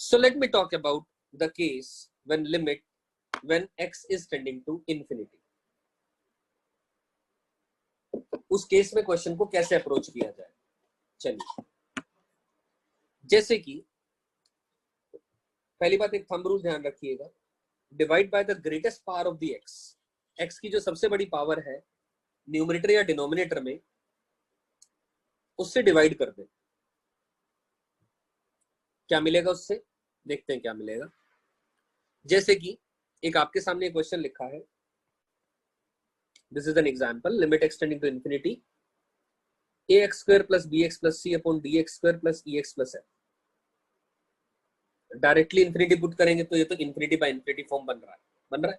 So let me talk about the case when x is tending to infinity. उस case में question को कैसे approach किया जाए। चलिए, जैसे कि पहली बात, एक थंब रूल ध्यान रखिएगा, divide by the greatest power of the x. X की जो सबसे बड़ी पावर है न्यूमरेटर या डिनोमिनेटर में, उससे डिवाइड कर दें। क्या मिलेगा उससे, देखते हैं क्या मिलेगा। जैसे कि एक आपके सामने क्वेश्चन लिखा है, this is an example, limit extending to infinity ax square plus bx plus c upon dx square plus ex plus f। Directly infinity put करेंगे तो ये तो इंफिनिटी बाय इंफिनिटी फॉर्म बन रहा है।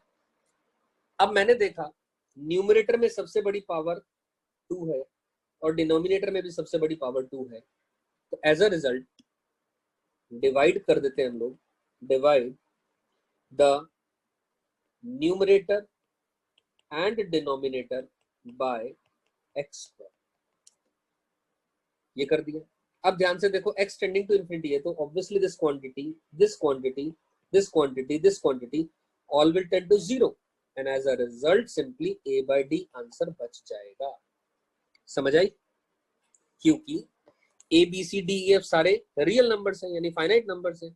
अब मैंने देखा न्यूमरेटर में सबसे बड़ी पावर 2 है और डिनोमिनेटर में भी सबसे बड़ी पावर 2 है, तो एज अ रिजल्ट डिवाइड कर देते हैं हम लोग, divide the numerator and denominator by x square. ये कर दिया। अब ध्यान से देखो, x टेंडिंग टू इंफिनिटी है तो obviously this quantity, this quantity, this quantity, this quantity all will tend to 0 and as a result simply a by d answer बच जाएगा। समझ आई? क्योंकि a b c d e f सारे real numbers हैं, यानी finite numbers हैं।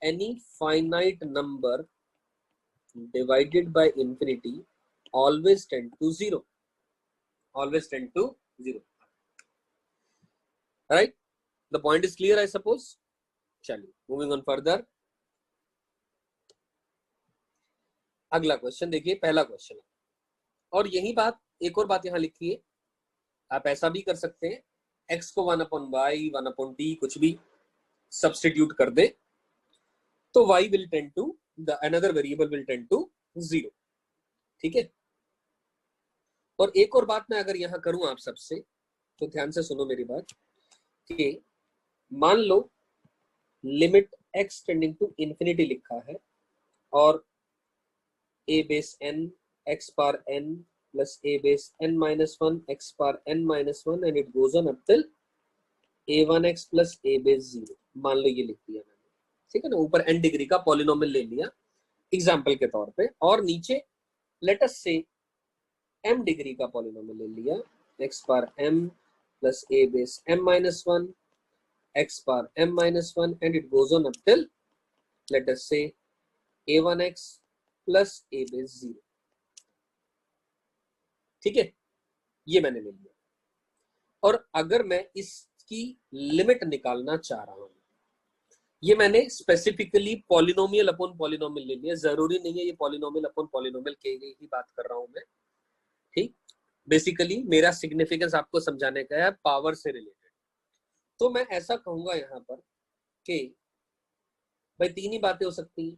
Any finite number divided by infinity always tend to 0, always tend to 0। Right? The point is clear, I suppose. चलिए, moving on further. अगला question देखिए, पहला question है, और यही बात, एक और बात यहां लिखी है, आप ऐसा भी कर सकते हैं, x को 1/y 1/t कुछ भी सब्स्टिट्यूट कर दे तो y will tend to the another variable will tend to 0। ठीक है। और एक और बात मैं अगर यहां करूं आप सबसे, तो ध्यान से सुनो मेरी बात, कि मान लो limit x tending to infinity लिखा है और a base n x power n plus a base n minus 1 x power n minus 1 and it goes on up till a1x plus a base 0। मान लो ये लिख दिया मैंने, ठीक है ना, ऊपर n डिग्री का पॉलिनोमियल ले लिया एग्जाम्पल के तौर पे, और नीचे लेट अस से m डिग्री का पॉलिनोमियल ले लिया, x power m plus a base m minus 1 x power m minus 1 and it goes on up till let us say a1x plus a base 0। ठीक है, ये मैंने ले लिया। और अगर मैं इसकी लिमिट निकालना चाह रहा हूं, ये मैंने स्पेसिफिकली पॉलिनोमियल अपॉन पॉलिनोमियल ले लिया, जरूरी नहीं है ये पॉलिनोमियल अपॉन पॉलिनोमियल के ही बात कर रहा हूं मैं। ठीक, बेसिकली मेरा सिग्निफिकेंस आपको समझाने का है पावर से रिलेटेड। तो मैं ऐसा कहूंगा यहां पर कि भाई तीन ही बातें हो सकती हैं।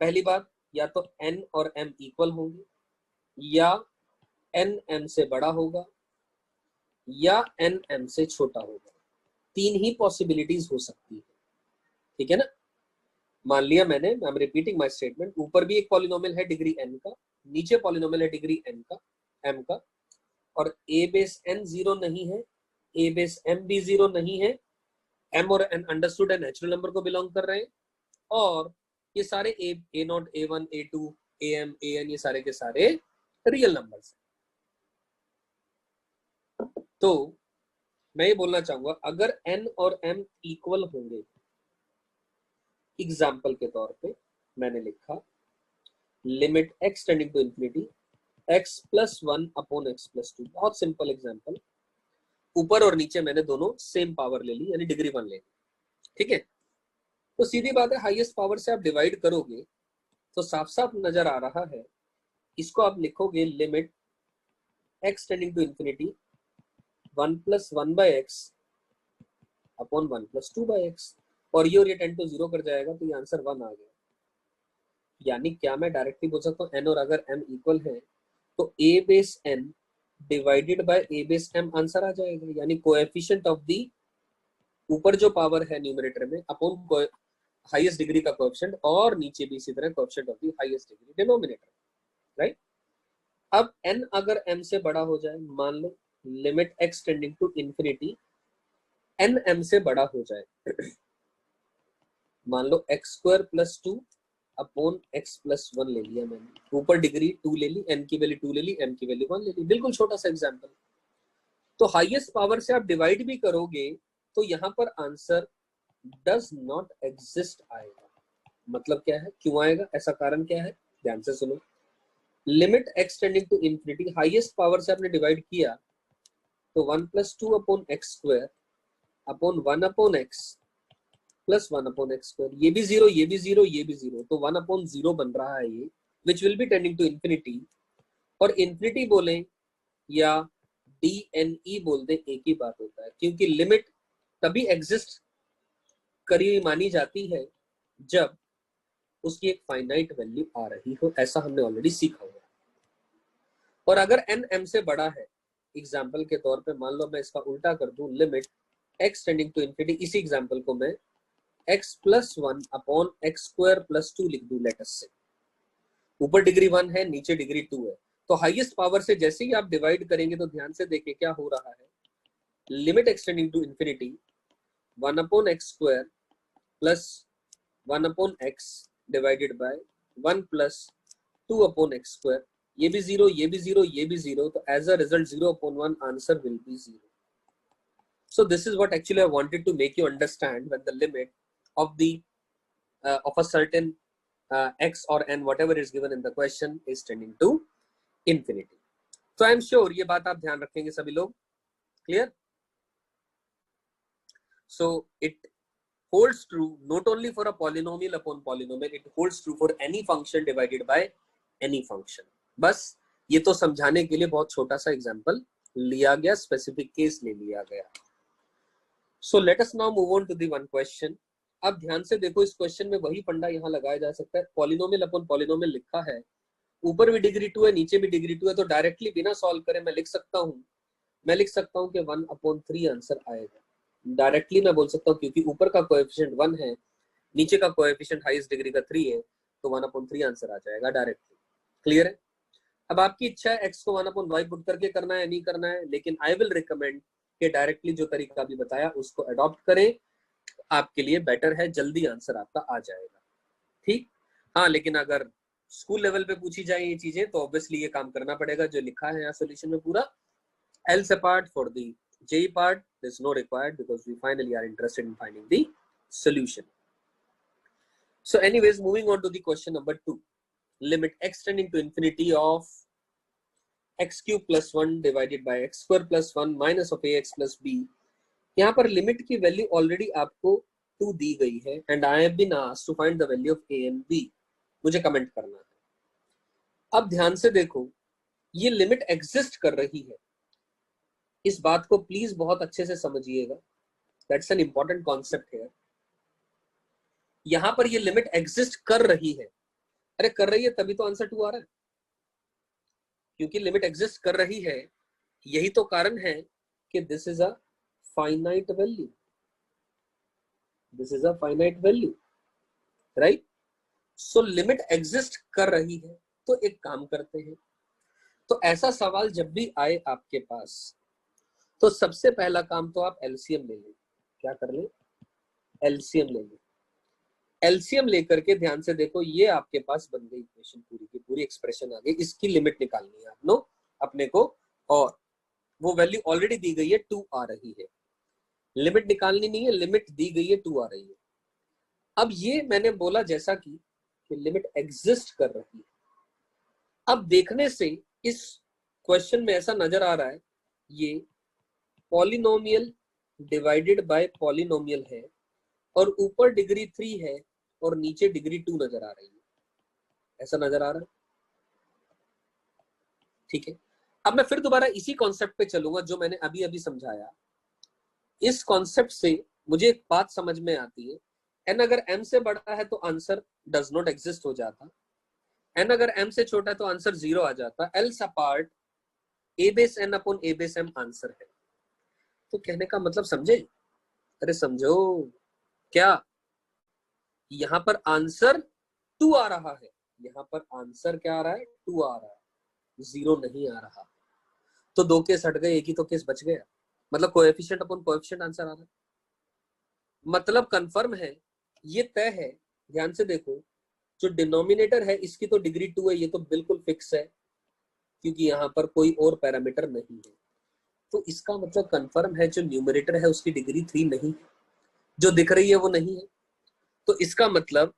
पहली बात, या तो n और m इक्वल होंगे, या n m से बड़ा होगा, या n m से छोटा होगा। तीन ही पॉसिबिलिटीज हो सकती है। ठीक है ना। मान लिया मैंने, I am repeating my statement, ऊपर भी एक पॉलिनोमियल है डिग्री n का, नीचे पॉलिनोमियल है डिग्री n का, m का, और a बेस n 0 नहीं है, a बेस m भी 0 नहीं है, m और n अंडरस्टूड है नेचुरल नंबर को बिलोंग कर रहे हैं, और ये सारे a0 a1 a2 am an ये सारे के सारे रियल नंबर्स हैं। तो मैं ये बोलना चाहूंगा, अगर n और m इक्वल होंगे, एग्जाम्पल के तौर पे मैंने लिखा limit x tending to infinity x plus 1 upon x plus 2, बहुत सिंपल एग्जाम्पल, ऊपर और नीचे मैंने दोनों सेम पावर ले ली, यानी डिग्री 1 ले ली। ठीक है, तो सीधी बात है, हाईएस्ट पावर से आप डिवाइड करोगे तो साफ साफ नजर आ रहा है, इसको आप लिखोगे limit x tending to infinity 1 plus 1 by x upon 1 plus 2 by x, और ये टेंड टू 0 कर जाएगा, तो ये आंसर 1 आ गया। यानी क्या मैं डायरेक्टली बोल सकता हूँ n और अगर m इक्वल है तो a base n divided by a base m answer आ जाएगा, यानी कोएफिशिएंट ऑफ दी ऊपर जो पावर है न्यूमरेटर में अपॉन हाईएस्ट डिग्री का कोएफिशिएंट, और नीचे भी इसी तरह coefficient of the highest degree denominator. Right. अब n अगर m से बड़ा हो जाए, मान लो limit x tending to infinity n m से बड़ा हो जाए, मान लो x square plus 2 upon x plus 1 ले लिया मैंने, ऊपर डिग्री 2 ले ली, n की वैल्यू 2 ले ली, m की वैल्यू 1 ले ली, बिल्कुल छोटा सा एग्जांपल। तो हाईएस्ट पावर से आप डिवाइड भी करोगे तो यहाँ पर आंसर डज नॉट एग्जिस्ट आएगा। मतलब क्या है, क्यों आएगा, ऐसा कारण क्या है, ध्यान से सुनो। Limit x tending to infinity, highest power से आपने डिवाइड किया तो 1 plus 2 upon x square upon 1 upon x plus 1 upon x square, ये भी जीरो, ये भी जीरो, ये भी जीरो, तो 1 अपॉन 0 बन रहा है ये, which will be tending to infinity. और इंफिनिटी बोले या DNE बोल दे, एक ही बात होता है, क्योंकि लिमिट तभी एग्जिस्ट करी मानी जाती है जब उसकी एक फाइनाइट वैल्यू आ रही हो, ऐसा हमने ऑलरेडी सीखा हुआ है। और अगर n m से बड़ा है, एग्जाम्पल के तौर पे मान लो मैं इसका उल्टा कर दूं, limit x tending to infinity, इसी एग्जाम्पल को मैं x plus 1 upon x square plus 2 लिख दूं लेटस से, ऊपर डिग्री 1 है, नीचे डिग्री 2 है, तो हाईएस्ट पावर से जैसे ही आप डिवाइड करेंगे तो ध्यान से देखिए क्या हो रहा है, limit x tending to infinity 1 upon x square plus 1 upon x divided by 1 plus 2 upon x square, ये भी जीरो, ये भी जीरो, ये भी जीरो, तो as a result 0 upon 1 answer will be 0. So this is what actually I wanted to make you understand, when the limit of the of a certain x or n whatever is given in the question is tending to infinity. So I am sure ये बात आप ध्यान रखेंगे सभी लोग, clear? So it holds true not only for a polynomial upon polynomial, it holds true for any function divided by any function. बस ये तो समझाने के लिए बहुत छोटा सा एग्जांपल लिया गया, स्पेसिफिक केस ले लिया गया। So let us now move on to the one question. अब ध्यान से देखो, इस क्वेश्चन में वही फंडा यहाँ लगाया जा सकता है। पॉलिनोमियल अपॉन पॉलिनोमियल लिखा है, ऊपर भी डिग्री 2 है, नीचे भी डिग्री 2 है, तो डायरेक्टली बिना सॉल्व करे मैं लिख सकता हूँ कि 1 अपॉन 3 आंसर आएगा। डायरेक्टली मैं बोल सकता हूँ, क्योंकि ऊपर का कोएफिशिएंट 1 है, नीचे का कोएफिशिएंट हाईएस्ट डिग्री का 3 है, तो 1 अपॉन 3 आंसर आ जाएगा डायरेक्टली। क्लियर है? अब आपकी इच्छा है x को 1 अपॉन y पुट करके करना है, नहीं करना है, लेकिन आई विल रिकमेंड कि डायरेक्टली जो तरीका भी बताया उसको अडॉप्ट करें, आपके लिए बेटर है, जल्दी आंसर आपका आ जाएगा। ठीक, हाँ, लेकिन अगर स्कूल लेवल पे पूछी जाए ये चीजें तो ऑब्वियसली ये काम करना पड़ेगा जो लिखा है यहाँ सोल्यूशन में पूरा। else apart for the JEE part there's no required, because we finally are interested in finding the solution. So anyways, moving on to the question number 2, limit x tending to infinity of x cube plus 1 divided by x square plus 1 minus of ax plus b। यहाँ पर limit की value already आपको 2 दी गई है, and I have been asked to find the value of a and b। मुझे comment करना है। अब ध्यान से देखो, ये लिमिट एग्जिस्ट कर रही है, इस बात को प्लीज बहुत अच्छे से समझिएगा, दैट्स एन इंपॉर्टेंट कॉन्सेप्ट है। यहां पर ये लिमिट एग्जिस्ट कर रही है, अरे कर रही है तभी तो आंसर 2 आ रहा है, क्योंकि लिमिट एग्जिस्ट कर रही है, यही तो कारण है कि this is a finite value, this is a finite value, right? So limit exist कर रही है, तो एक काम करते हैं, तो ऐसा सवाल जब भी आए आपके पास, तो सबसे पहला काम तो आप एलसीएम ले लें। क्या कर लें? एलसीएम ले लें। एलसीएम लेकर के ध्यान से देखो, ये आपके पास बन गई इक्वेशन, पूरी की पूरी एक्सप्रेशन आ गई, इसकी लिमिट निकालनी है आपको अपने को, और वो वैल्यू ऑलरेडी दी गई है, 2 आ रही है। लिमिट निकालनी नहीं है, लिमिट दी गई है, 2 आ रही है। अब ये मैंने बोला जैसा कि लिमिट एग्जिस्ट कर रही है। अब देखने से इस क्वेश्चन में ऐसा नजर आ रहा है, ये पॉलिनोमियल डिवाइडेड बाय पॉलिनोमियल है, और ऊपर डिग्री 3 है और नीचे डिग्री 2 नजर आ रही है, ऐसा नजर आ रहा है। ठीक है, अब मैं फिर दोबारा इसी कॉन्सेप्ट पे चलूंगा जो मैंने अभी अभी समझाया। इस कॉन्सेप्ट से मुझे एक बात समझ में आती है, एन अगर एम से बड़ा है तो आंसर डज नॉट एग्जिस्ट हो जाता, एन अगर एम से छोटा है तो आंसर 0 आ जाता, एल्स अपार्ट ए बेस एन अपॉन ए बेस एम आंसर है। तो कहने का मतलब समझे? अरे समझो क्या, यहां पर आंसर 2 आ रहा है, यहां पर आंसर क्या आ रहा है? 2 आ रहा है, 0 नहीं आ रहा। तो 2 केस हट गए, एक ही तो केस बच गया, मतलब कोएफिशिएंट अपॉन कोएफिशिएंट आंसर आ रहा है। मतलब कंफर्म है ये तय है, ध्यान से देखो, जो डिनोमिनेटर है इसकी तो डिग्री 2 है, ये तो बिल्कुल फिक्स है क्योंकि यहाँ पर कोई और पैरामीटर नहीं है। तो इसका मतलब कंफर्म है जो न्यूमरेटर है उसकी डिग्री 3 नहीं है, जो दिख रही है वो नहीं है। तो इसका मतलब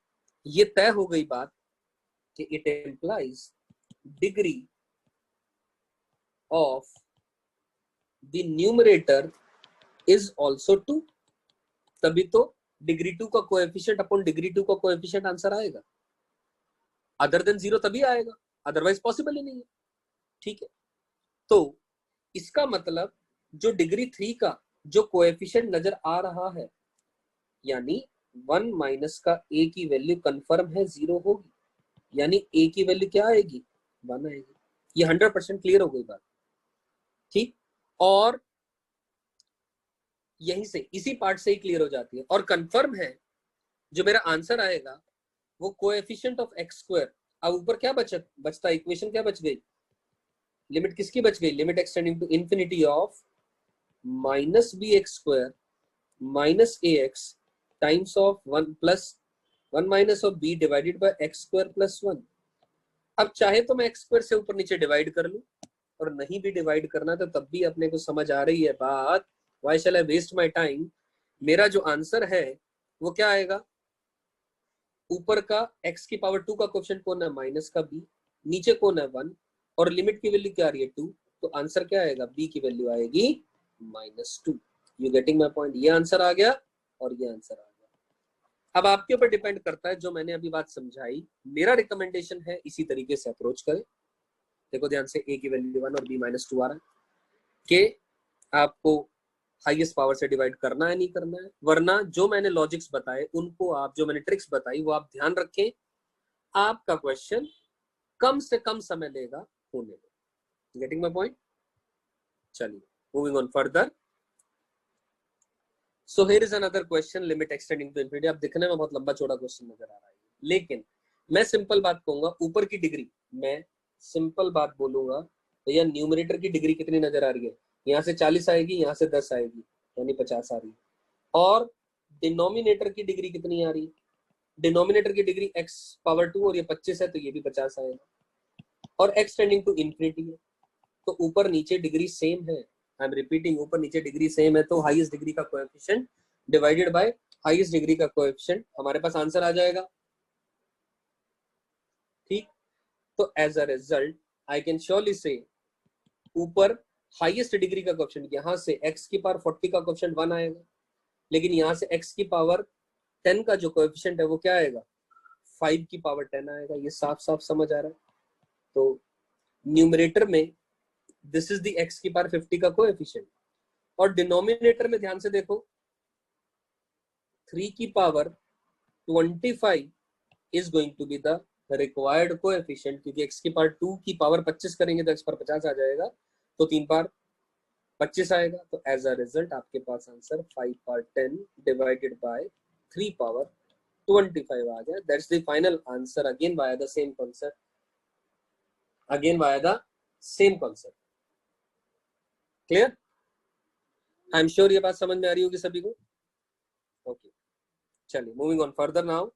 ये तय हो गई बात कि it implies degree of the numerator is also 2। तभी तो डिग्री 2 का कोएफिशिएंट अपॉन डिग्री 2 का कोएफिशिएंट आंसर आएगा, अदर देन 0 तभी आएगा, अदरवाइज पॉसिबल ही नहीं है। ठीक है, तो इसका मतलब जो डिग्री 3 का जो कोएफिशिएंट नजर आ रहा है, यानी 1 माइनस का ए की वैल्यू कंफर्म है 0 होगी, यानी ए की वैल्यू क्या आएगी, 1 आएगी। ये 100% क्लियर हो गई बात। ठीक, और यहीं से इसी पार्ट से ही क्लियर हो जाती है। और कंफर्म है जो मेरा आंसर आएगा वो कोएफिशिएंट ऑफ एक्स स्क्वायर। अब ऊपर क्या बचता, इक्वेशन क्या बच गई, लिमिट किसकी बच गई, limit extending to infinity of minus b x square minus a x times of 1 plus 1 minus of b divided by x square plus 1। अब चाहे तो मैं एक्स स्क्वायर से ऊपर नीचे डिवाइड कर लूं, और नहीं भी डिवाइड करना तो तब भी अपने को समझ आ रही है बात। Why shall I waste my time. मेरा जो आंसर है वो क्या आएगा, ऊपर का x की पावर 2 का क्वेश्चन कौन है, माइनस का b, नीचे कौन है 1, और लिमिट की वैल्यू क्या आ रही है 2, तो आंसर क्या आएगा, b की वैल्यू आएगी -2। You getting my point. ये आंसर आ गया और ये आंसर आ गया। अब आपके ऊपर डिपेंड करता है जो मैंने अभी बात समझाई। मेरा रिकमेंडेशन है इसी तरीके से अप्रोच करें। देखो ध्यान से, a की वैल्यू 1 और b -2 आ रहा है कि आपको हाईएस्ट पावर से डिवाइड करना है नहीं करना है, वरना जो मैंने लॉजिक्स बताए उनको आप, जो मैंने ट्रिक्स बताई वो आप ध्यान रखें, आपका क्वेश्चन कम से कम समय लेगा होने में। Getting my point. चलिए moving on further. So here is another question, limit extending to infinity. अब दिखने में बहुत लंबा चौड़ा क्वेश्चन नजर आ रहा है, लेकिन मैं सिंपल बात कहूंगा, ऊपर की डिग्री, मैं सिंपल बात बोलूंगा, भैया न्यूमरेटर की डिग्री कितनी नजर आ रही है, यहाँ से 40 आएगी, यहाँ से 10 आएगी, यानी 50 आ रही है। और डिनोमिनेटर की डिग्री कितनी आ रही है, डिनोमिनेटर की डिग्री x पावर 2 और ये 25 है, तो ये भी 50 आएगा, और x टेंडिंग टू इंफिनिटी है, तो ऊपर नीचे डिग्री सेम है। आई एम रिपीटिंग, ऊपर नीचे डिग्री सेम है, तो हाईएस्ट डिग्री का coefficient divided by highest degree का कोएफिशिएंट, हमारे पास आंसर आ जाएगा। ठीक, तो as a result I can surely say, ऊपर हाईएस्ट डिग्री का कोएफिशिएंट, यहाँ से x की पावर 40 का कोएफिशिएंट 1 आएगा, लेकिन यहाँ से x की पावर 10 का जो कोएफिशिएंट है वो क्या आएगा, 5 की पावर 10 आएगा। ये साफ साफ समझ आ रहा है। तो न्यूमरेटर में दिस इज द x की पावर 50 का कोएफिशिएंट, और डिनोमिनेटर में ध्यान से देखो 3 की power 25 is going to be the required coefficient, क्योंकि x की पावर 2 की पावर 25 करेंगे तो x पर 50 आ जाएगा, तो 3 पावर 25 आएगा। तो एज अ रिजल्ट आपके पास answer 5 power 10 divided by 3 power 25 आ गया। That's the final answer, again via the same concept, again via the same concept. Clear? I am sure ये बात समझ में आ रही होगी सभी को। ओके, चलिए moving on further now.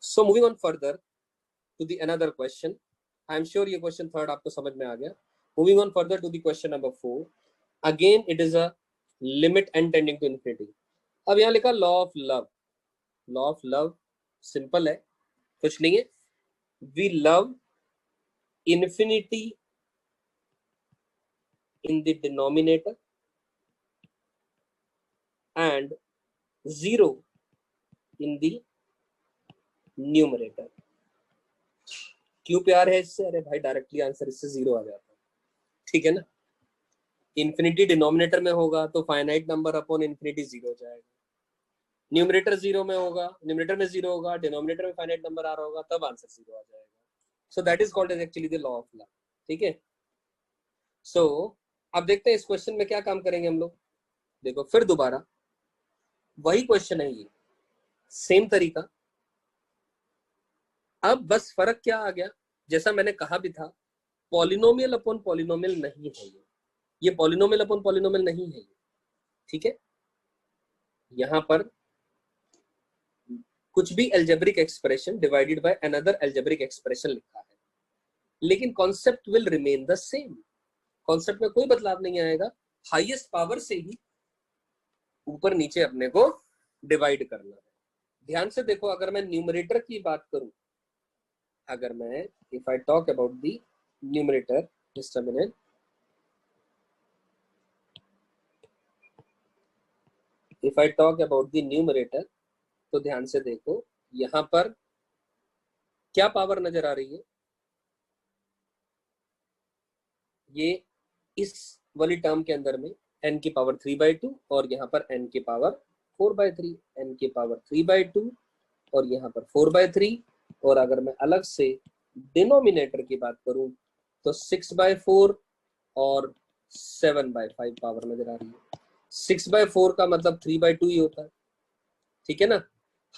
So moving on further to the another question. I am sure ये क्वेश्चन थर्ड आपको समझ में आ गया। Moving on further to the question number 4, again it is a limit n tending to infinity. अब यहाँ लिखा law of love. Law of love simple है, कुछ नहीं है, we love infinity in the denominator and 0 in the numerator. क्यों प्यार है इससे? अरे भाई डायरेक्टली आंसर इससे 0 आ जाता है, ठीक है ना। इन्फिनिटी डिनोमिनेटर में होगा तो फाइनाइट नंबर अपॉन इन्फिनिटी 0 हो जाएगा। न्यूमरेटर 0 में होगा, न्यूमरेटर में 0 होगा, डिनोमिनेटर में फाइनाइट नंबर आ रहा होगा, तब आंसर 0 आ जाएगा। So that is called as actually the law of love, ठीक है। सो अब देखते हैं इस क्वेश्चन में क्या काम करेंगे हम लोग। देखो फिर दोबारा वही क्वेश्चन है, ये सेम तरीका। अब बस फर्क क्या आ गया, जैसा मैंने कहा भी था, पॉलिनोमियल अपॉन पॉलिनोमियल नहीं है ये पॉलिनोमियल अपॉन पॉलिनोमियल नहीं है ये, ठीक है। यहां पर कुछ भी algebraic expression divided by another algebraic expression लिखा है, लेकिन concept will remain the same. Concept में कोई बदलाव नहीं आएगा, हाईएस्ट पावर से ही ऊपर नीचे अपने को डिवाइड करना है। ध्यान से देखो, अगर मैं न्यूमरेटर की बात करूं, अगर मैं if I talk about the numerator, just a minute, if I talk about the numerator, तो ध्यान से देखो यहां पर क्या पावर नजर आ रही है। ये इस वाली टर्म के अंदर में n की पावर 3/2 और यहाँ पर n की पावर 4/3, n की पावर 3/2 और यहाँ पर 4/3। और अगर मैं अलग से डिनोमिनेटर की बात करूं तो 6/4 और 7/5 पावर नजर आ रही है। 6/4 का मतलब 3/2 ही होता है, ठीक है ना,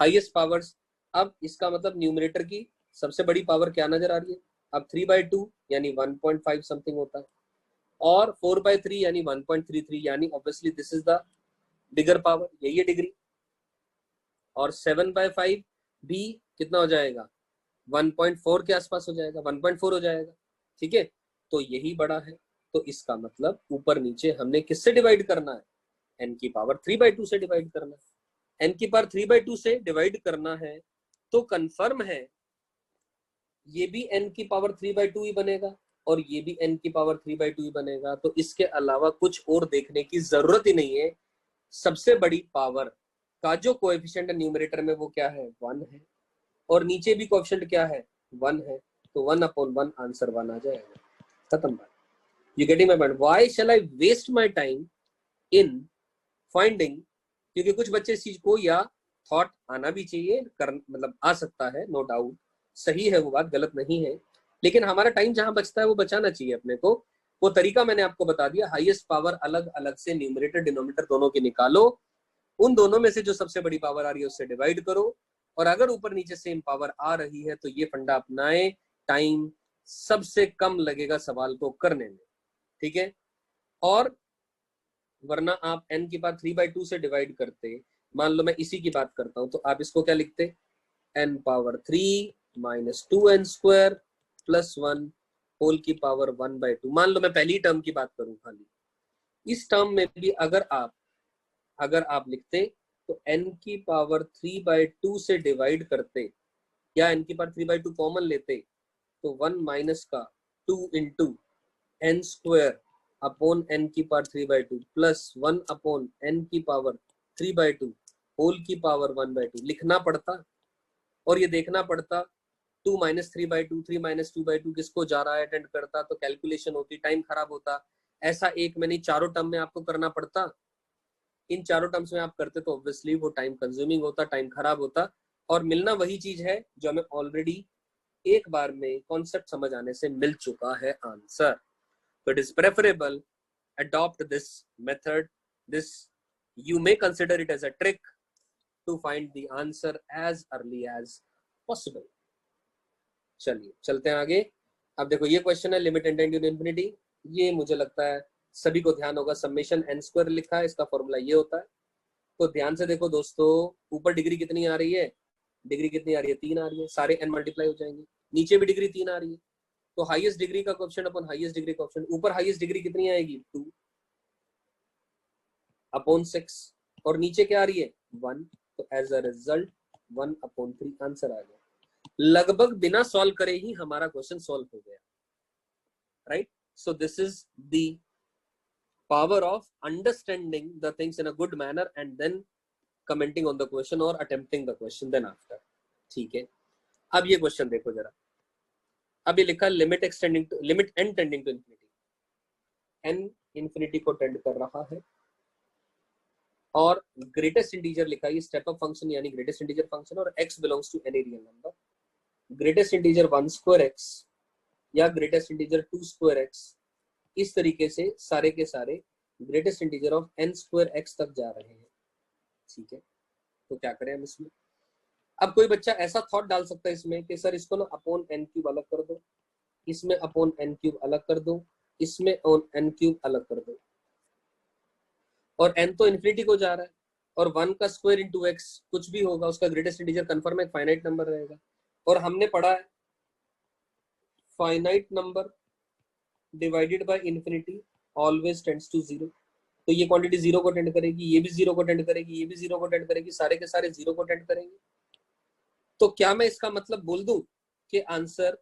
हाईएस्ट पावर्स। अब इसका मतलब न्यूमरेटर की सबसे बड़ी पावर क्या नजर आ रही है, अब 3/2 यानी 1.5 समथिंग होता है, और 4/3 यानी 1.33, यानी obviously this is the bigger power, यही है डिग्री। और 7/5 भी कितना हो जाएगा, 1.4 के आसपास हो जाएगा, 1.4 हो जाएगा, ठीक है। तो यही बड़ा है, तो इसका मतलब ऊपर नीचे हमने किससे डिवाइड करना है, n की पावर 3/2 से डिवाइड करना है। n की पावर 3/2 से डिवाइड करना है तो कंफर्म है ये भी n की पावर 3/2 ही बनेगा और ये भी n की पावर 3/2 ही बनेगा। तो इसके अलावा कुछ और देखने की जरूरत ही नहीं है। सबसे बड़ी पावर का जो कोएफिशिएंट है न्यूमरेटर में वो क्या है, 1 है, और नीचे भी कोएफिशिएंट क्या है, 1 है, तो 1/1 आंसर 1 आ जाएगा, खत्म बात। You getting my point? Why shall I waste my time in finding, क्योंकि कुछ बच्चे इस चीज को, या थॉट आना भी चाहिए, कर मतलब आ सकता है, नो डाउट, सही है वो बात, गलत नहीं है, लेकिन हमारा टाइम जहां बचता है वो बचाना चाहिए अपने को। वो तरीका मैंने आपको बता दिया, हाईएस्ट पावर अलग अलग से न्यूमरेटर डिनोमिनेटर दोनों की निकालो, उन दोनों में से जो सबसे बड़ी पावर आ रही है उससे डिवाइड करो, और अगर ऊपर नीचे सेम पावर आ रही है तो ये फंडा अपनाए, टाइम सबसे कम लगेगा सवाल को करने में, ठीक है। और वरना आप n की पावर 3/2 से डिवाइड करते, मान लो मैं इसी की बात करता हूं, तो आप इसको क्या लिखते, n power 3 minus 2n² plus 1 whole की पावर 1/2। मान लो मैं पहली टर्म की बात करूं खाली, इस टर्म में भी अगर आप लिखते तो n की पावर 3/2 से डिवाइड करते, या n की पावर 3/2 कॉमन लेते, तो 1 माइनस का 2 इंटू n² अपॉन n की पावर 3/2 प्लस 1 अपॉन n की पावर 3/2 होल की पावर 1/2 लिखना पड़ता, और ये देखना पड़ता 2 माइनस 3/2, 3 माइनस 2/2 किसको जा रहा है अटेंड करता, तो कैलकुलेशन होती, टाइम खराब होता। ऐसा एक में नहीं, चारों टर्म में आपको करना पड़ता। इन चारों टर्म्स में आप करते तो ऑब्वियसली वो टाइम कंज्यूमिंग होता, टाइम खराब होता, और मिलना वही चीज है जो हमें ऑलरेडी एक बार में कॉन्सेप्ट समझ आने से मिल चुका है आंसर। तो it is preferable adopt this method. This you may consider it as a trick to find the answer as early as possible. चलिए चलते हैं आगे। अब देखो ये क्वेश्चन है लिमिट एंड टू इन्फिनिटी, ये मुझे लगता है सभी को ध्यान होगा, समेशन n² लिखा है, इसका फॉर्मूला ये होता है। तो ध्यान से देखो दोस्तों, ऊपर डिग्री कितनी आ रही है, डिग्री कितनी आ रही है, 3 आ रही है, सारे n मल्टीप्लाई हो जाएंगे, नीचे भी डिग्री 3 आ रही है, तो हाईएस्ट डिग्री का कोएफिशिएंट अपन हाईएस्ट डिग्री कोएफिशिएंट, ऊपर हाईएस्ट डिग्री कितनी आएगी, 2 अपॉन 6, और नीचे क्या आ रही है, 1, तो एज अ रिजल्ट 1/3 आंसर आ गया। लगभग बिना सॉल्व करे ही हमारा क्वेश्चन सॉल्व हो गया, right. So this is the power of understanding the things in a good manner and then commenting on the question और attempting the question then after, ठीक है। अब ये क्वेश्चन देखो जरा, अब ये लिखा limit extending to limit n tending to infinity, n infinity को टेंड कर रहा है, और ग्रेटेस्ट इंटीजर लिखा है स्टेप अप फंक्शन यानी ग्रेटेस्ट इंटीजर फंक्शन, और x belongs to any real number, greatest integer 1 square x या ग्रेटेस्ट इंटीजर 2 स्क्वायर x, इस तरीके से सारे के सारे greatest integer of n square x तक जा रहे हैं। ठीक है, तो क्या करें हम इसमें? अब कोई बच्चा ऐसा थॉट डाल सकता है इसमें कि सर इसको ना अपॉन n क्यूब अलग कर दो, इसमें अपॉन n क्यूब अलग कर दो, इसमें n क्यूब अलग कर दो, और n तो इन्फिनिटी को जा रहा है, और 1 का स्क्वायर इंटू x कुछ भी होगा उसका ग्रेटेस्ट इंटीजर कंफर्म एक फाइनाइट नंबर रहेगा, और हमने पढ़ा है finite number divided by infinity always tends to zero. तो ये क्वांटिटी जीरो को टेंड करेगी, ये भी जीरो को टेंड करेगी, ये भी जीरो को टेंड करेगी, सारे के सारे जीरो को टेंड करेंगे। तो क्या मैं इसका मतलब बोल दूं कि answer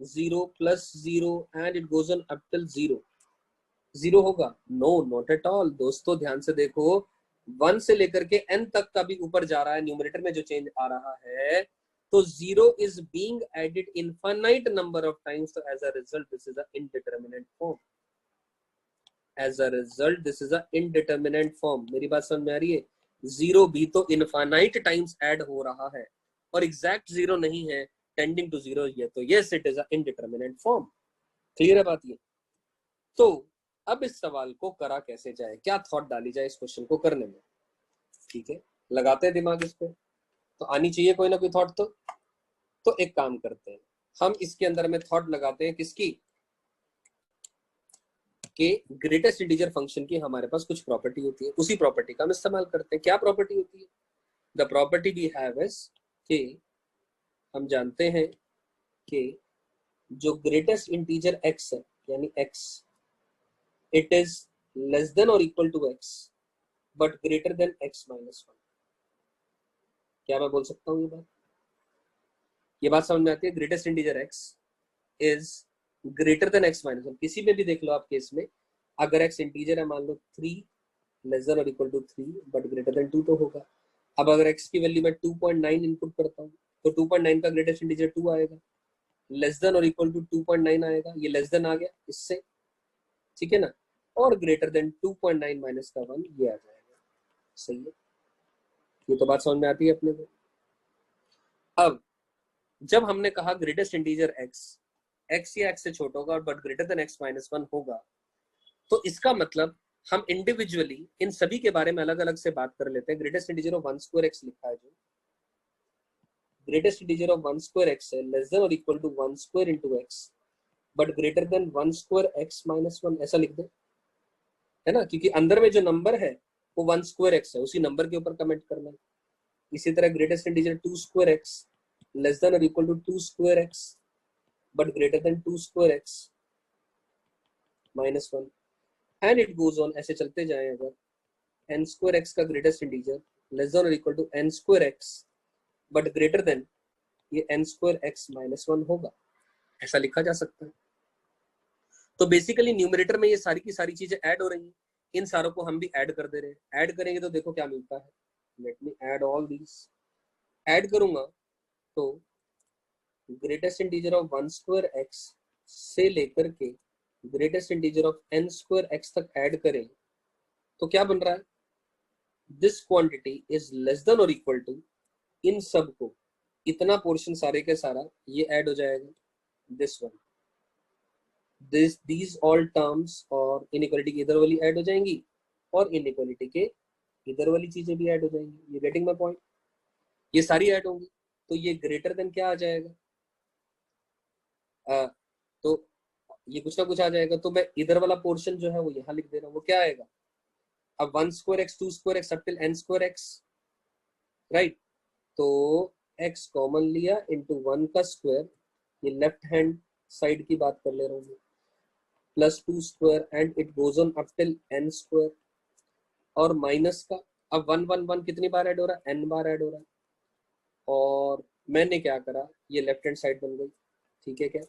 0 plus 0 and it goes on up till 0 zero होगा? No, not at all. दोस्तों ध्यान से देखो, 1 से लेकर के n तक का भी ऊपर जा रहा है, न्यूमरेटर में जो चेंज आ रहा है, तो 0 is being added infinite number of times, so as a result this is a indeterminate form. As a result this is a indeterminate form। मेरी बात समझ में आ रही है? 0 भी तो इनफाइनाइट टाइम्स ऐड हो रहा है और एग्जैक्ट 0 नहीं है, टेंडिंग टू 0 ये, तो yes it is a indeterminate form. Clear है बात ये? तो अब इस सवाल को करा कैसे जाए, क्या थॉट डाली जाए इस क्वेश्चन को करने में? ठीक है, लगाते हैं दिमाग इस पे, तो आनी चाहिए कोई ना कोई थॉट। तो एक काम करते हैं, हम इसके अंदर में थॉट लगाते हैं किसकी, कि ग्रेटेस्ट इंटीजर फंक्शन की हमारे पास कुछ प्रॉपर्टी होती है, उसी प्रॉपर्टी का हम इस्तेमाल करते हैं। क्या प्रॉपर्टी होती है? The property we have is कि हम जानते हैं कि जो ग्रेटेस्ट इंटीजर x है यानी x, it is less than और equal to x but greater than x minus 1। क्या मैं बोल सकता हूँ ये बात समझ में आती है? Greatest integer x is greater than x minus 1। किसी में भी देख लो आप केस में, अगर x इंटीजर है, मान लो 3 लेस देन और equal to 3 but greater than 2 तो होगा। अब अगर x की वैल्यू मैं 2.9 इनपुट करता हूँ तो 2.9 का ग्रेटेस्ट इंटीजर 2 आएगा, लेस देन और इक्वल टू 2.9 आएगा, ये लेस देन आ गया इससे, ठीक है ना, और ग्रेटर देन 2.9 माइनस का 1 ये आ जाएगा। सही है, ये तो बात समझ में आती है अपने को। अब जब हमने कहा ग्रेटेस्ट इंटीजर x या x से छोटा होगा but greater than x minus 1 होगा, तो इसका मतलब हम इंडिविजुअली इन सभी के बारे में अलग अलग से बात कर लेते हैं। Greatest integer of 1 square x लिखा है, जो greatest integer of 1 square x है लेस देन और equal to 1 square into x but greater than 1 square x minus 1, ऐसा लिख दे, है ना, क्योंकि अंदर में जो नंबर है वो 1 स्क्वायर x है, उसी नंबर के ऊपर कमेंट करना है। इसी तरह greatest integer 2 square x less than और equal to 2 square x but greater than 2 square x minus 1 and it goes on, ऐसे चलते जाएं। अगर n स्क्वायर x का ग्रेटेस्ट इंटीजर लेस देन और equal to n square x but greater than ये n square x minus 1 होगा, ऐसा लिखा जा सकता है। तो बेसिकली न्यूमरेटर में ये सारी की सारी चीजें ऐड हो रही हैं, इन सारों को हम भी ऐड कर दे रहे हैं। ऐड करेंगे तो देखो क्या मिलता है, let me add all these. Add करूंगा तो greatest integer of 1 square x से लेकर के greatest integer of n square x तक ऐड करें तो क्या बन रहा है, this quantity is less than और इक्वल टू, इन सब को इतना पोर्शन सारे के सारा ये ऐड हो जाएगा, this one, these all terms और इनइक्वालिटी की इधर वाली ऐड हो जाएंगी और इनइक्वालिटी के इधर वाली चीजें भी ऐड हो जाएंगी। ये गेटिंग माय पॉइंट? ये सारी ऐड होंगी तो ये ग्रेटर देन क्या आ जाएगा, तो ये कुछ ना कुछ आ जाएगा। तो मैं इधर वाला पोर्शन जो है वो यहाँ लिख दे रहा हूँ, वो क्या आएगा, अब 1 square x 2 square x up till n square x, right. तो x कॉमन लिया इंटू 1 का स्क्वायर, ये लेफ्ट हैंड साइड की बात कर ले रहा हूँ, plus 2 square and it goes on up till n square, और माइनस का, अब 1 1 1 कितनी बार ऐड हो रहा है, n बार ऐड हो रहा है, और मैंने क्या करा, ये लेफ्ट हैंड साइड बन गई, ठीक है क्या।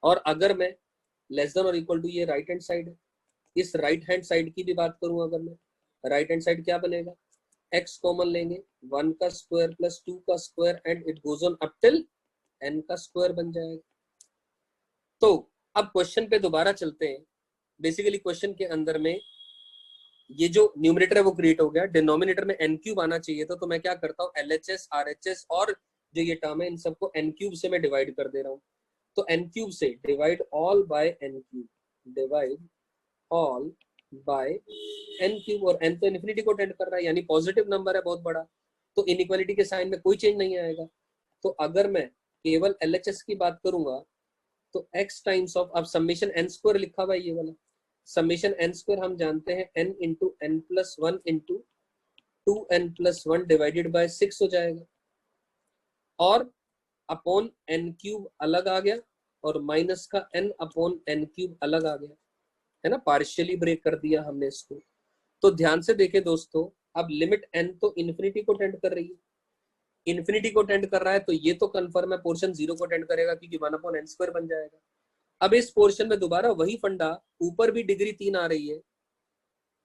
और अगर मैं लेस देन और इक्वल टू, ये राइट हैंड साइड है, इस राइट हैंड साइड की भी बात करूं, अगर मैं राइट हैंड साइड क्या बनेगा, x कॉमन लेंगे 1 का स्क्वायर प्लस 2 का square and it goes on up till n का स्क्वायर बन जाएगा। तो अब क्वेश्चन पे दोबारा चलते हैं। बेसिकली क्वेश्चन के अंदर में ये जो न्यूमरेटर है वो क्रिएट हो गया, डिनोमिनेटर में n क्यूब आना चाहिए था, तो मैं क्या करता हूँ LHS RHS और जो ये टर्म है इन सबको n क्यूब से मैं डिवाइड कर दे रहा हूँ। तो n क्यूब से divide all by n cube, divide all by n cube, और n तो इन्फिनिटी को टेंड कर रहा है यानी पॉजिटिव नंबर है बहुत बड़ा, तो इनइक्वालिटी के साइन में कोई चेंज नहीं आएगा। तो अगर मैं केवल LHS की बात करूंगा तो x टाइम्स ऑफ, अब समेशन n स्क्वायर लिखा हुआ है ये वाला, समेशन n स्क्वायर हम जानते हैं n into n plus one into 2n plus one divided by 6 हो जाएगा, और अपॉन n क्यूब अलग आ गया और माइनस का n अपॉन n क्यूब अलग आ गया, है ना, पार्शियली ब्रेक कर दिया हमने इसको। तो ध्यान से देखें दोस्तों, अब लिमिट n तो इन्फिनिटी को टेंड कर रही है, इन्फिनिटी को टेंड कर रहा है, तो ये तो कंफर्म है पोर्शन जीरो को टेंड करेगा क्योंकि 1 अपॉन n स्क्वायर बन जाएगा। अब इस पोर्शन में दोबारा वही फंडा, ऊपर भी डिग्री 3 आ रही है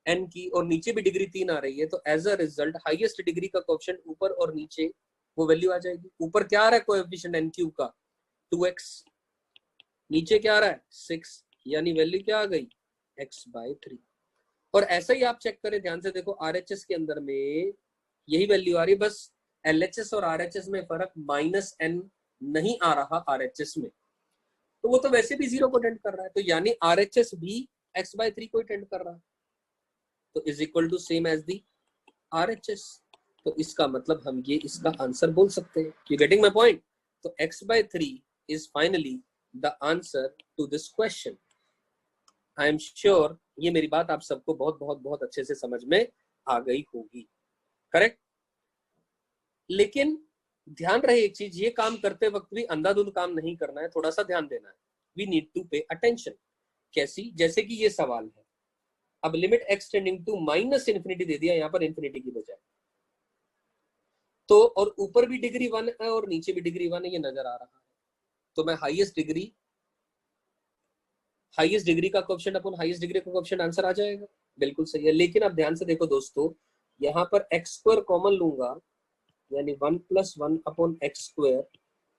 n की और नीचे भी डिग्री 3 आ रही है, तो as a result highest degree का कोएफिशिएंट ऊपर और नीचे वो वैल्यू आ जाएगी। ऊपर क्या आ रहा है कोएफिशिएंट n क्यूब का 2x, नीचे क्या आ रहा है 6, यानी वैल्यू क्या आ गई x/3। और ऐसा ही आप चेक करें, ध्यान से देखो RHS के अंदर में यही वैल्यू आ रही है, बस LHS और RHS में फर्क -n नहीं आ रहा RHS में, तो वो तो वैसे भी जीरो को टेंड कर रहा है, तो यानी RHS भी x/3 को टेंड कर रहा है, तो is equal to same as the RHS। तो इसका मतलब हम ये इसका आंसर बोल सकते हैं। You getting my point? तो x/3 is finally the answer to this question. I am sure ये मेरी बात आप सबको बहुत बहुत बहुत अच्छे से समझ में आ गई होगी, करेक्ट। लेकिन ध्यान रहे एक चीज, ये काम करते वक्त भी अंधाधुंध काम नहीं करना है, थोड़ा सा ध्यान देना है। We need to pay attention. कैसी? जैसे कि ये सवाल है, अब limit x tending to minus infinity दे दिया यहाँ पर इन्फिनिटी की बजाय, तो और ऊपर भी डिग्री 1 है और नीचे भी डिग्री 1 है, ये नजर आ रहा है, तो मैं हाईएस्ट डिग्री का कोएफिशिएंट अपन हाईएस्ट डिग्री का कोएफिशिएंट आंसर आ जाएगा, बिल्कुल सही है। लेकिन अब ध्यान से देखो दोस्तों, यहाँ पर x स्क्वायर कॉमन लूंगा, यानी 1 + 1 अपॉन एक्स स्क्वायर,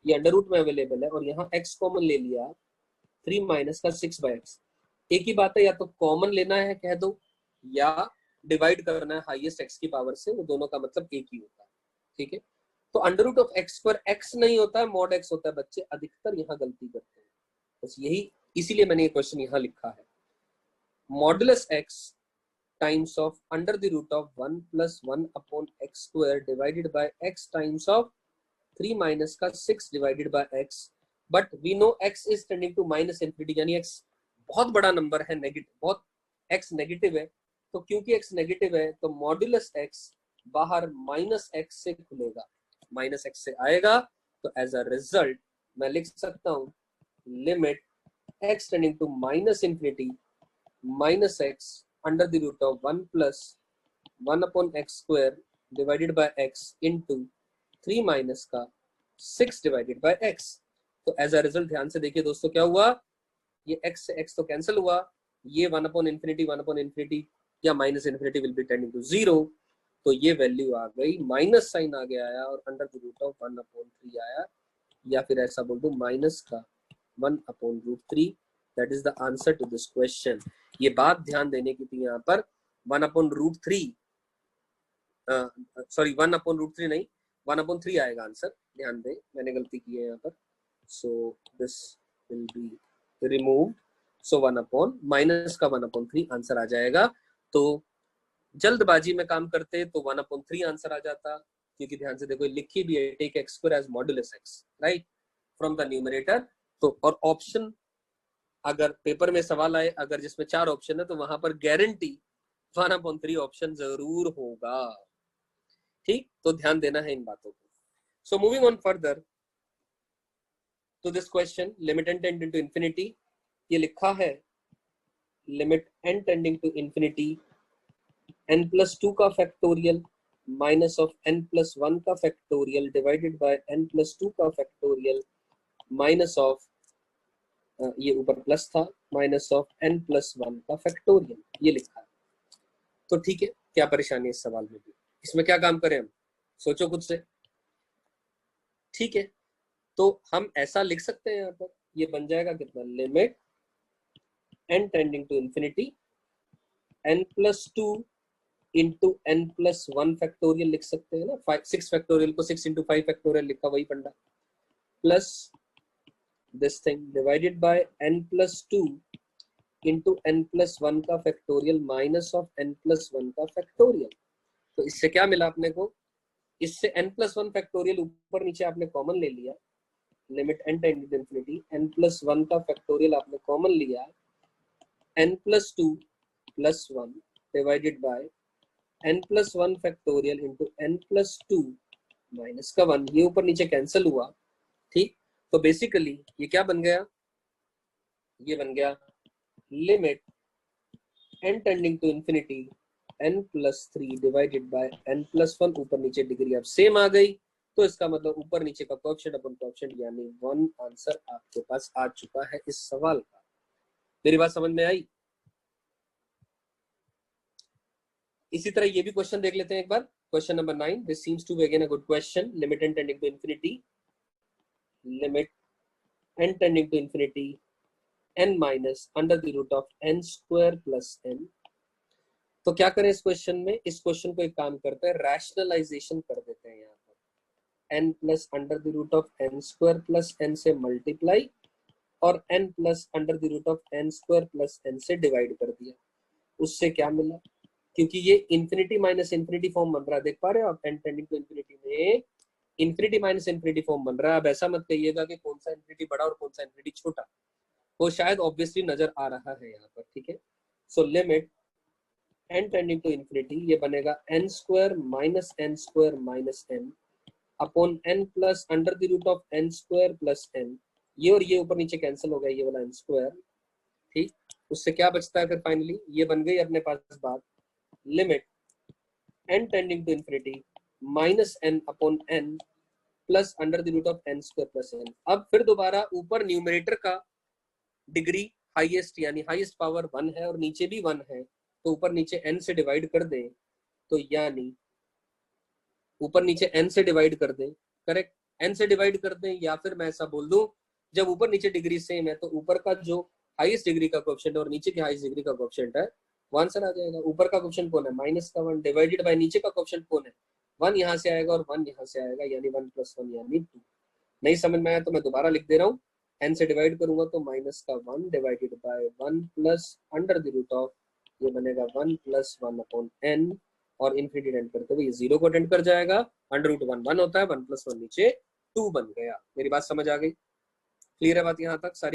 ये अंडर रूट में अवेलेबल है, और यहाँ x कॉमन ले लिया 3 माइनस का 6/x। एक ही बात है, या तो कॉमन लेना है कह दो, या डिवाइड करना है हाईएस्ट x की पावर से, वो दोनों का मतलब एक ही होता है, ठीक है। तो अंडर रूट ऑफ x पर x नहीं होता है, मॉड x होता है। बच्चे अधिकतर यहाँ गलती करते हैं, बस यही, इसीलिए मैंने ये क्वेश्चन यहाँ लिखा है। Modulus x times of under the root of 1 + 1 upon x square divided by x times of 3 minus का 6 divided by x, but we know x is tending to minus infinity, यानी x बहुत बड़ा number है, negative, बहुत x negative है, तो क्योंकि x negative है तो मॉडुलस x बाहर -x से खुलेगा, -x से आएगा, तो एज अ रिजल्ट मैं लिख सकता हूँ limit x tending to minus infinity -x under the root of 1 + 1 upon x square divided by x into 3 minus का 6 डिवाइडेड बाय x। तो एज अ रिजल्ट ध्यान से देखिए दोस्तों, क्या हुआ, ये x से x तो कैंसिल हुआ, ये 1 अपॉन इन्फिनिटी या minus infinity will be tending to 0, तो ये वैल्यू आ गई, माइनस साइन आगे आया और अंडर द रूट ऑफ 1/3 आया, या फिर ऐसा बोल दो माइनस का 1/√3। That is the answer to this question. ये बात ध्यान देने की थी यहाँ पर, 1/√3 सॉरी 1/√3 नहीं, 1/3 आएगा आंसर, ध्यान दें मैंने गलती की है यहाँ पर। So this will be removed, so 1 minus का 1/3 आंसर आ जाएगा। तो जल्दबाजी में काम करते तो 1/3 आंसर आ जाता, क्योंकि ध्यान से देखो लिखी भी है, take x square as modulus x, right, from the numerator. तो और ऑप्शन अगर पेपर में सवाल आए अगर जिसमें 4 ऑप्शन है, तो वहां पर गारंटी 1/3 ऑप्शन जरूर होगा, ठीक। तो ध्यान देना है इन बातों को। So moving on further to this question, limit n tending to infinity, ये लिखा है limit n tending to infinity n+2 का फैक्टोरियल माइनस ऑफ n+1 का फैक्टोरियल डिवाइडेड बाय n+2 का फैक्टोरियल माइनस ऑफ, ये ऊपर प्लस था, माइनस ऑफ n+1 का फैक्टोरियल, ये लिखा है। तो ठीक है, क्या परेशानी है इस सवाल में भी, इसमें क्या काम करें हम, सोचो खुद से, ठीक है। तो हम ऐसा लिख सकते हैं यहाँ पर, ये बन जाएगा कितना, limit n tending to infinity n+2 into n+1 factorial लिख सकते हैं ना, 6 फैक्टोरियल को 6 इंटू 5 फैक्टोरियल लिखा, वही पंडा, plus this thing divided by n+2 into n+1 का फैक्टोरियल माइनस ऑफ n+1 का फैक्टोरियल। तो इससे क्या मिला अपने को, इससे n+1 फैक्टोरियल ऊपर नीचे आपने कॉमन ले लिया, limit n tending to infinity n+1 का फैक्टोरियल आपने कॉमन लिया, n+2 + 1 divided by n+1 factorial into n+2 minus का 1, ये ऊपर नीचे कैंसिल हुआ, ठीक। तो बेसिकली ये क्या बन गया, ये बन गया limit n tending to infinity n+3 divided by n+1, ऊपर नीचे डिग्री अब सेम आ गई, तो इसका मतलब ऊपर नीचे का कोएफिशिएंट अपन कोएफिशिएंट यानी 1 आंसर आपके पास आ चुका है इस सवाल का। मेरी बात समझ में आई? इसी तरह ये भी क्वेश्चन देख लेते हैं एक बार, question number 9, this seems to be again a good question, limit n tending to infinity, limit n tending to infinity n minus under the root of n square plus n। तो क्या करें इस question में, इस question को एक काम करते हैं, रैशनलाइजेशन कर देते हैं, यहाँ पर n plus under the root of n square plus n से मल्टीप्लाई और n plus under the root of n square plus n से डिवाइड कर दिया। उससे क्या मिला, क्योंकि ये इंफिनिटी माइनस इंफिनिटी फॉर्म बन रहा है, देख पा रहे हो आप, n टेंडिंग टू इंफिनिटी में इंफिनिटी माइनस इंफिनिटी फॉर्म बन रहा है। अब ऐसा मत कहिएगा कि कौन सा इंफिनिटी बड़ा और कौन सा इंफिनिटी छोटा, वो शायद ऑब्वियसली नजर आ रहा है यहाँ पर, ठीक है। So limit n tending to infinity, ये बनेगा n square minus n square minus n upon n plus under the root of n square plus n, ये और ये ऊपर नीचे कैंसिल हो गया, ये वाला n स्क्वायर, ठीक। उससे क्या बचता है फिर फाइनली, ये बन गई अपने पास बात, limit n tending to infinity minus n upon n plus under the root of n square plus n। अब फिर दोबारा ऊपर न्यूमरेटर का डिग्री हाईएस्ट यानी हाईएस्ट पावर 1 है और नीचे भी 1 है, तो ऊपर नीचे n से डिवाइड कर दें, तो यानी ऊपर नीचे n से डिवाइड कर दें, करेक्ट, n से डिवाइड कर दें, या फिर मैं ऐसा बोल दूं, जब ऊपर नीचे डिग्री सेम है तो ऊपर का जो हाईएस्ट डिग्री का कोएफिशिएंट और नीचे की हाईएस्ट डिग्री का कोएफिशिएंट है वो आंसर आ जाएगा। ऊपर का कोएफिशिएंट कौन है, माइनस का 1 डिवाइडेड बाय नीचे का कोएफिशिएंट कौन है, 1 यहाँ से आएगा और 1 यहाँ से आएगा, यानी 1 + 1 यानी 2। नहीं समझ में आया तो मैं दोबारा लिख दे रहा हूँ, n से डिवाइड करूंगा तो माइनस का 1 divided by 1 plus under the root of, ये बनेगा 1 + 1 अपॉन n, और इंफिनिटी एंड करते हुए ये 0 को अटेंड कर जाएगा, अंडर रूट 1 1 होता है, 1 + 1 नीचे 2 बन गया। मेरी बात समझ आ गई, क्लियर है बात यहाँ तक सारी?